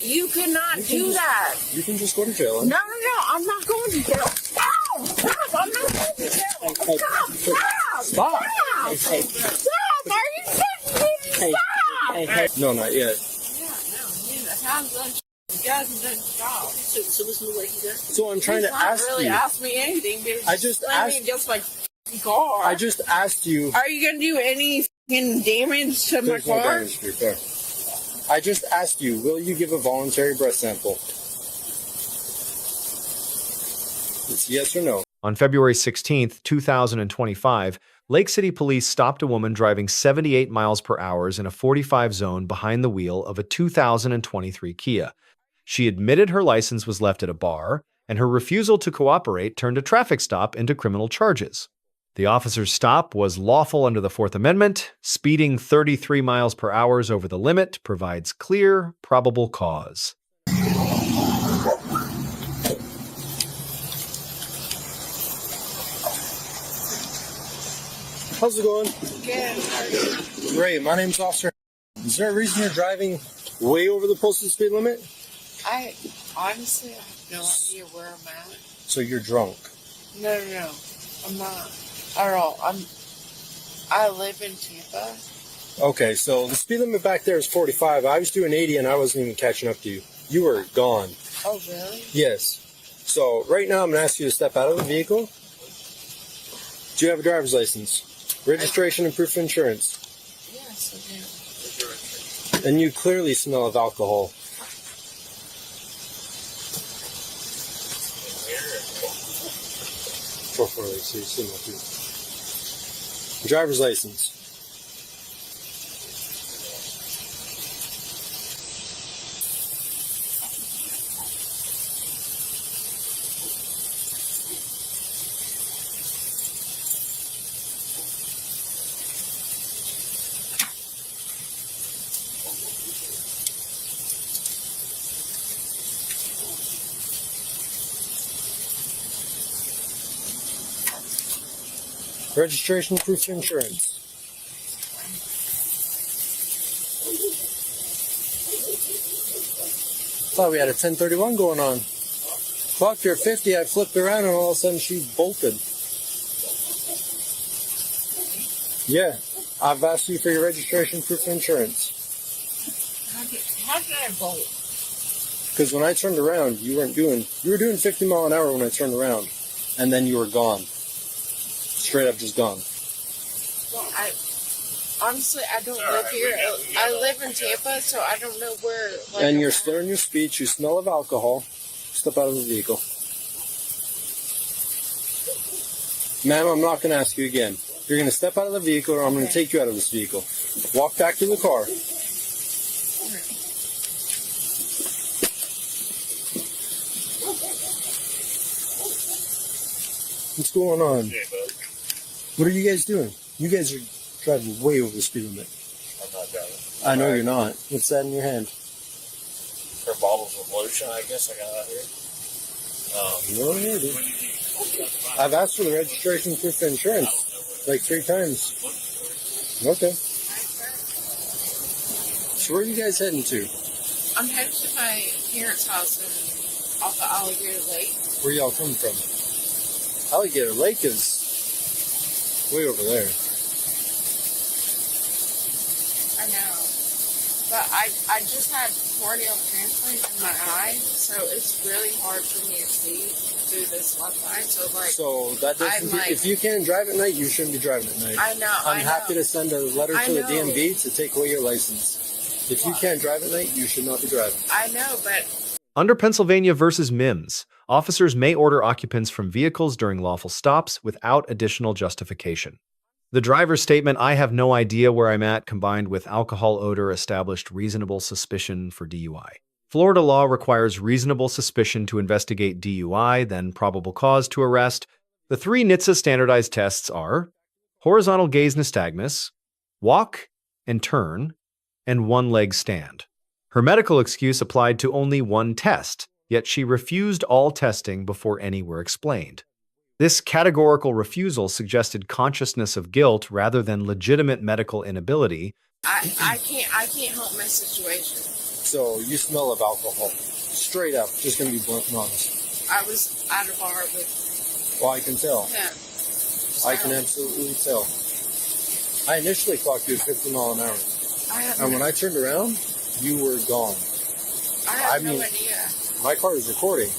You cannot do that. You can just go to jail. No, I'm not going to jail. Stop! Stop! I'm not going to jail. Stop! Stop! Stop! Are you kidding me? Stop! No, not yet. The time's done. You guys have done stop. So listen to what he does. So I'm trying to ask really you. Ask me anything, bitch. I just asked. Just like car. I just asked you. Are you gonna do any fucking damage to my car? No damage to your car. I just asked you, will you give a voluntary breath sample? It's yes or no. On February 16th, 2025, Lake City police stopped a woman driving 78 miles per hour in a 45 zone behind the wheel of a 2023 Kia. She admitted her license was left at a bar, and her refusal to cooperate turned a traffic stop into criminal charges. The officer's stop was lawful under the Fourth Amendment. Speeding 33 miles per hour over the limit provides clear, probable cause. How's it going? Good. Great. My name's Officer. Is there a reason you're driving way over the posted speed limit? I honestly have no idea where I'm at. So you're drunk. No. I'm not at all. I live in Tampa. Okay, so the speed limit back there is 45. I was doing 80 and I wasn't even catching up to you. You were gone. Oh, really? Yes. So right now I'm going to ask you to step out of the vehicle. Do you have a driver's license? Registration and proof of insurance? Yes, I do. And you clearly smell of alcohol. Driver's license. Registration, proof of insurance. Thought we had a 1031 going on. Clocked her at 50, I flipped around and all of a sudden she bolted. Yeah, I've asked you for your registration, proof of insurance. How did I bolt? Because when I turned around, you were doing 50 mile an hour when I turned around, and then you were gone. Straight up just gone. Well, honestly, I don't live here. I live in Tampa, so I don't know where. And you're slurring your speech. You smell of alcohol. Step out of the vehicle. Ma'am, I'm not going to ask you again. You're going to step out of the vehicle or I'm going to take you out of this vehicle. Walk back to the car. What's going on? Yeah, bud. What are you guys doing? You guys are driving way over the speed limit. I'm not driving. I know you're not. What's that in your hand? For bottles of lotion, I guess I got out here. No, dude. I've asked for the registration proof of insurance like 3 times. Okay. So where are you guys heading to? I'm headed to my parents' house off of Alligator Lake. Where y'all come from? Alligator Lake is way over there. I know. But I just had corneal transplant in my eye, so it's really hard for me to see through this left eye. So that doesn't. If you can't drive at night, you shouldn't be driving at night. I know. I'm happy to send a letter to the DMV to take away your license. If you can't drive at night, you should not be driving. I know, but Under Pennsylvania versus Mimms, officers may order occupants from vehicles during lawful stops without additional justification. The driver's statement, "I have no idea where I'm at," combined with alcohol odor established reasonable suspicion for DUI. Florida law requires reasonable suspicion to investigate DUI, then probable cause to arrest. The 3 NHTSA standardized tests are horizontal gaze nystagmus, walk and turn, and one-leg stand. Her medical excuse applied to only 1 test, yet she refused all testing before any were explained. This categorical refusal suggested consciousness of guilt rather than legitimate medical inability. I can't help my situation. So you smell of alcohol. Straight up, just going to be blunt and honest. I was at a bar with Well, I can tell. him. I can absolutely tell. I initially clocked you at 50 mile an hour. And when I turned around, you were gone. I have no idea. My car was recording,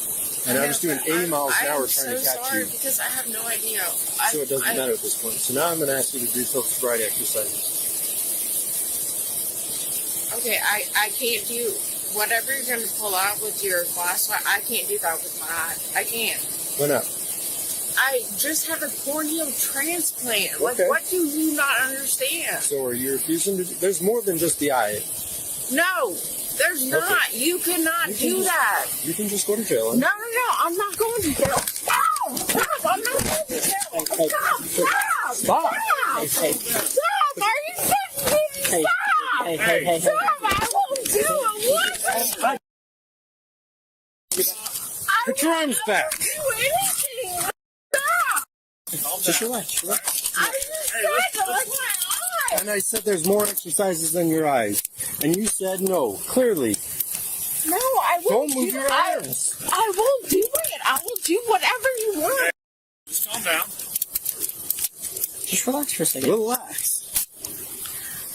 and I was doing 80 miles an hour trying to catch you. Because I have no idea. So it doesn't matter at this point. So now I'm going to ask you to do self-sobriety exercises. Okay, I can't do whatever you're going to pull out with your flashlight. I can't do that with my eye. I can't. Why not? I just had a corneal transplant. Okay. Like, what do you not understand? So are you refusing to do... There's more than just the eye. No, there's not. You cannot do that. You can just go to jail. No, I'm not going to jail. Stop! I'm not going to jail. Stop! Stop! Stop! Are you sitting me? Stop! Stop! I won't do it. What? Put your arms back. I won't do anything. Stop! Just relax. Relax. I just said to look my eye. And I said there's more exercises than your eyes. And you said no. Clearly. No, I won't Don't move do your arms. I will do it. I will do whatever you want. Just calm down. Just relax for a second. Relax.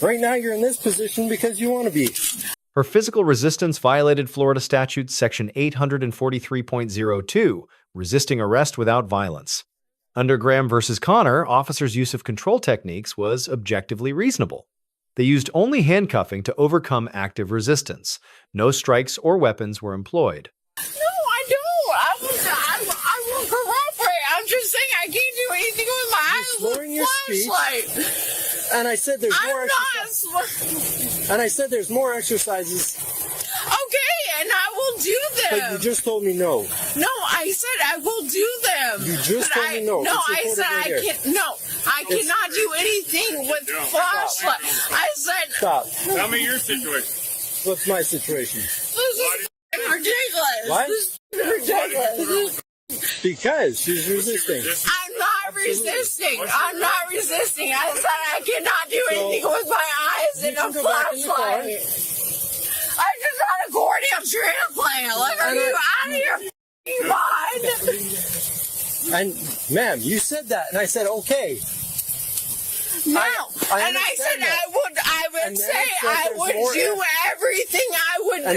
Right now you're in this position because you want to be. Her physical resistance violated Florida Statute Section 843.02, resisting arrest without violence. Under Graham versus Connor, officers' use of control techniques was objectively reasonable. They used only handcuffing to overcome active resistance. No strikes or weapons were employed. No, I don't. I won't corroborate. I'm just saying I can't do anything with my eyes slurring your with speech. flashlight. And I said there's more I'm exercises. not slurring. And I said there's more exercises. Okay, and I will do But them. you just told me no. No, I said I will do them. You just But told me no. No, It's I recorded said right I here. can't. No, I cannot do anything with flashlight. I said Stop. Tell me your situation. What's my situation? this is ridiculous. What? This is ridiculous. Because she's resisting. I'm not resisting. I'm not resisting. I said I cannot do anything with my eyes You in can a go back in the car. flashlight. I just had a corneal transplant. Like, are you out of your f***ing mind? And, ma'am, you said that. And I said, okay. No. I And I said understand that. I would And then say it said I there's would more do everything. And then I would it said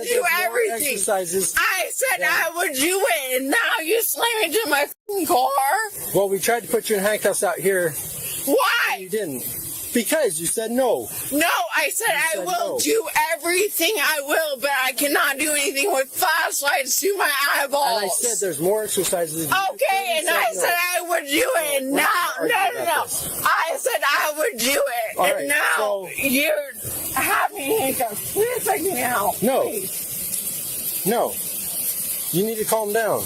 do there's more everything. exercises. I said I would do it, and now you slam into my f***ing car? Well, we tried to put you in handcuffs out here. Why? You didn't. Because you said no. No, I said I said will no. do everything I will, but I cannot do anything with flashlights to my eyeballs. And I said there's more exercises. Okay, and I said I would do it. We're Now, not no. arguing about this. I said I would do it. All And right, now so- you're having handcuffs. Please take me out. No. Please. No. You need to calm down.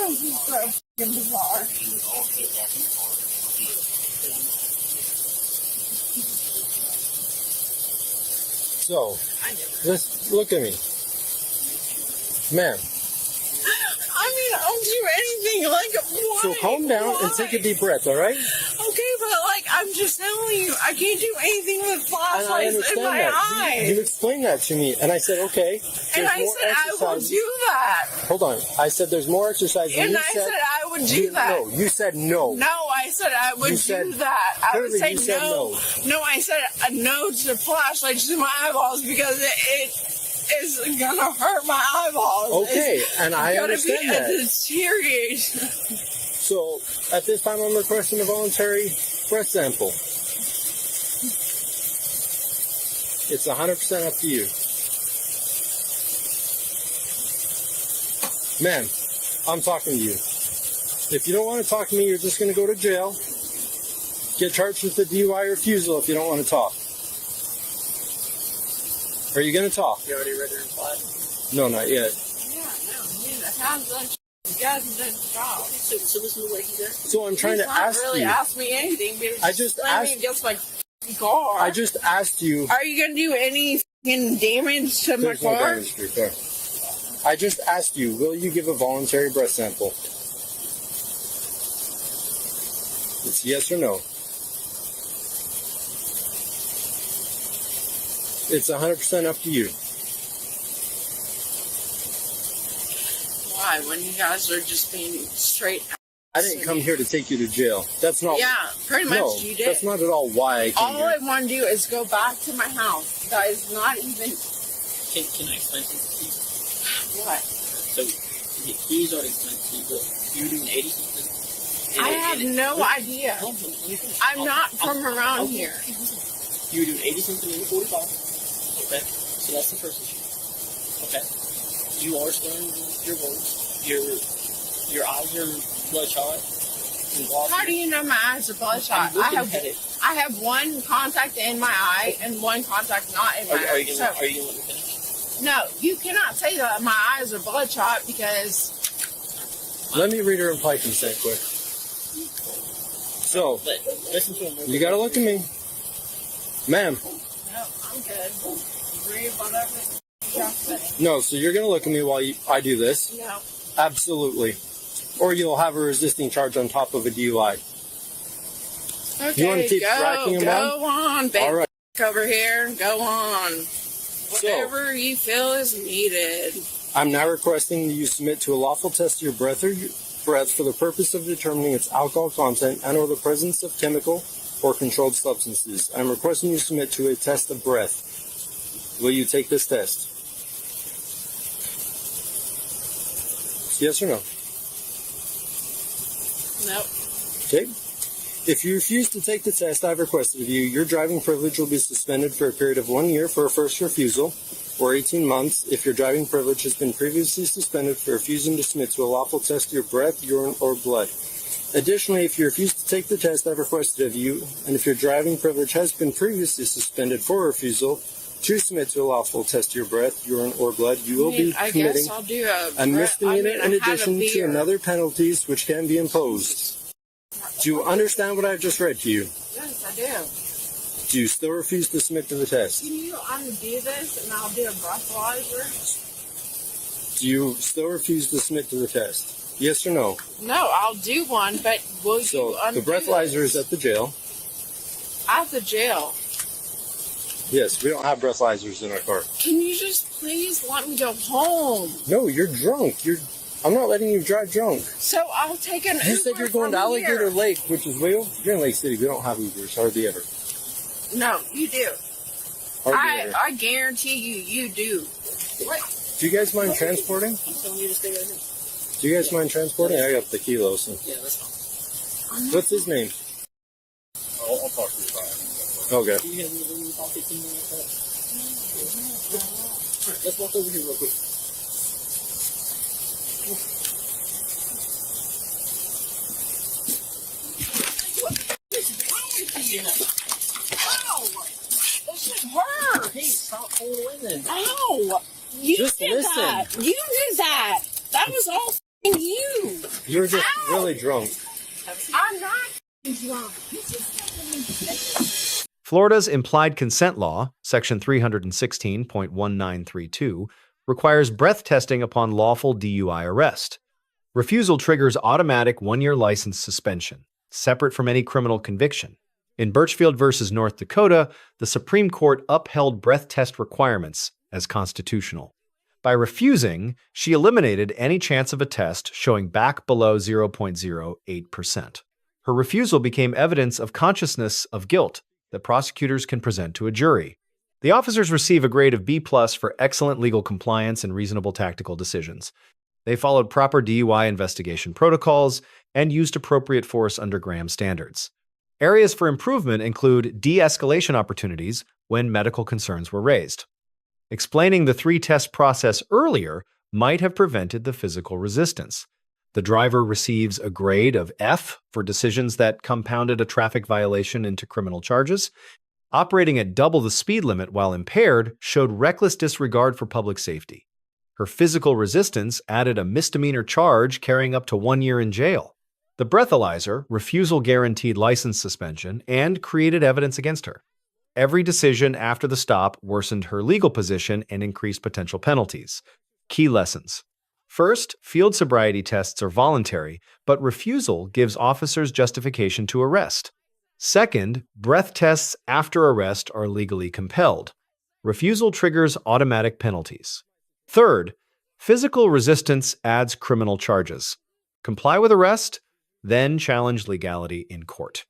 This is so f***ing bizarre. So, just look at me. Ma'am, I mean, I'll do anything. Like, why? so calm down and take a deep breath, all right? Okay, but like, I'm just telling you, I can't do anything with And I flashlights in understand my that. You eyes. explained that to me, and I said, okay. And there's I more said I will exercises. do that. Hold on. I said there's more exercises. And you I said I would do that. No, you said no. No, I said I would You do said- that. I would clearly say you said no. No, I said no to flashlights to my eyeballs because it is gonna hurt my eyeballs. Okay, It's and I gonna understand be that. a deterioration. So, at this time, I'm requesting a voluntary breath sample. It's 100% up to you. Ma'am, I'm talking to you. If you don't want to talk to me, you're just going to go to jail. Get charged with the DUI refusal if you don't want to talk. Are you going to talk? You already read your implied? No, not yet. Yeah, no, he hasn't done. He hasn't done his job. So listen to what he said. So I'm trying He's to not ask really you. asked me anything. But I just slamming asked- against my car. I just asked you. Are you gonna do any fucking damage to my There's no car? damage to your car. I just asked you, will you give a voluntary breath sample? It's yes or no. It's 100% up to you. Why? When you guys are just being straight. I didn't come here to take you to jail. That's not. Yeah, pretty much No, you did. that's not at all why I came All here. I want to do is go back to my house. That is not even. Can I explain something to you? What? So, he's already explained to you, but you were doing 80 something. I have no idea. No, let me finish. I'm not from around here. You were doing 80 something in 45. Okay? So that's the first issue. Okay? You are slurring your words. Your eyes are bloodshot. How do you know my eyes are bloodshot? I have one contact in my eye and one contact not in my eye. Are you going to let me finish? No, you cannot say that my eyes are bloodshot because. Let me read her implied consent quick. So, But listen to him. you gotta look at me. Ma'am. No, I'm good. Agree, whatever. Just No, so you're gonna look at me while I do this? no. Absolutely. Or you'll have a resisting charge on top of a DUI. Okay, You wanna keep tracking him go on, baby. All right. Over here, go on. Whatever you feel is needed. I'm now requesting that you submit to a lawful test of your breath for the purpose of determining its alcohol content and or the presence of chemical or controlled substances. I'm requesting you submit to a test of breath. Will you take this test? Yes or no? Nope. Okay. If you refuse to take the test I've requested of you, your driving privilege will be suspended for a period of 1 year for a first refusal, or 18 months if your driving privilege has been previously suspended for refusing to submit to a lawful test of your breath, urine, or blood. Additionally, if you refuse to take the test I've requested of you, and if your driving privilege has been previously suspended for refusal to submit to a lawful test of your breath, urine, or blood, you will be I committing guess I'll do a misdemeanor in addition to beer. another penalties which can be imposed. Do you understand what I've just read to you? Yes, I do. Do you still refuse to submit to the test? Can you undo this and I'll do a breathalyzer? Do you still refuse to submit to the test? Yes or no? No, I'll do one, but will So you undo the breathalyzer this? is at the jail. At the jail. Yes, we don't have breathalyzers in our car. Can you just please let me go home? No, you're drunk. I'm not letting you drive drunk. So I'll take an Uber. You said you're going to from Alligator here. Lake, which is where you're in Lake City. We don't have Ubers, hardly ever. No, you do. Hardly ever. I guarantee you do. What? Do you guys mind transporting? I'm telling you to stay right here. Do you guys mind transporting? I got the kilos. So. Yeah, that's fine. What's his name? I'll talk to you about it. Okay. Do you have anything in your pocket, something like that? Alright, let's walk over here real quick. Ow! This should hurt. Hey, stop pulling away then. Ow! You Just did listen. that. You did that. That was all f***ing you. You're just Ow! really drunk. I'm not f***ing drunk. Florida's implied consent law, section 316.1932, requires breath testing upon lawful DUI arrest. Refusal triggers automatic 1-year license suspension, separate from any criminal conviction. In Birchfield versus North Dakota, the Supreme Court upheld breath test requirements as constitutional. By refusing, she eliminated any chance of a test showing back below 0.08%. Her refusal became evidence of consciousness of guilt that prosecutors can present to a jury. The officers receive a grade of B+ for excellent legal compliance and reasonable tactical decisions. They followed proper DUI investigation protocols and used appropriate force under Graham standards. Areas for improvement include de-escalation opportunities when medical concerns were raised. Explaining the 3-test process earlier might have prevented the physical resistance. The driver receives a grade of F for decisions that compounded a traffic violation into criminal charges. Operating at double the speed limit while impaired showed reckless disregard for public safety. Her physical resistance added a misdemeanor charge carrying up to 1 year in jail. The breathalyzer, refusal guaranteed license suspension, and created evidence against her. Every decision after the stop worsened her legal position and increased potential penalties. Key lessons. First, field sobriety tests are voluntary, but refusal gives officers justification to arrest. Second, breath tests after arrest are legally compelled. Refusal triggers automatic penalties. Third, physical resistance adds criminal charges. Comply with arrest, then challenge legality in court.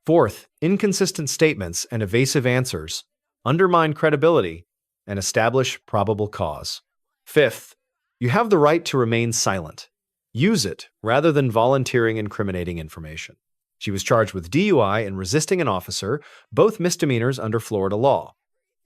Fourth, inconsistent statements and evasive answers undermine credibility and establish probable cause. Fifth, you have the right to remain silent. Use it rather than volunteering incriminating information. She was charged with DUI and resisting an officer, both misdemeanors under Florida law.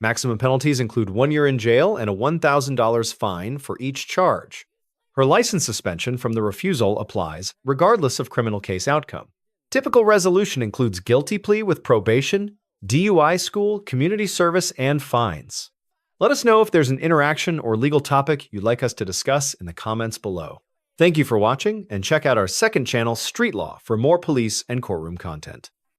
Maximum penalties include 1 year in jail and a $1,000 fine for each charge. Her license suspension from the refusal applies regardless of criminal case outcome. Typical resolution includes guilty plea with probation, DUI school, community service, and fines. Let us know if there's an interaction or legal topic you'd like us to discuss in the comments below. Thank you for watching, and check out our second channel, Street Law, for more police and courtroom content.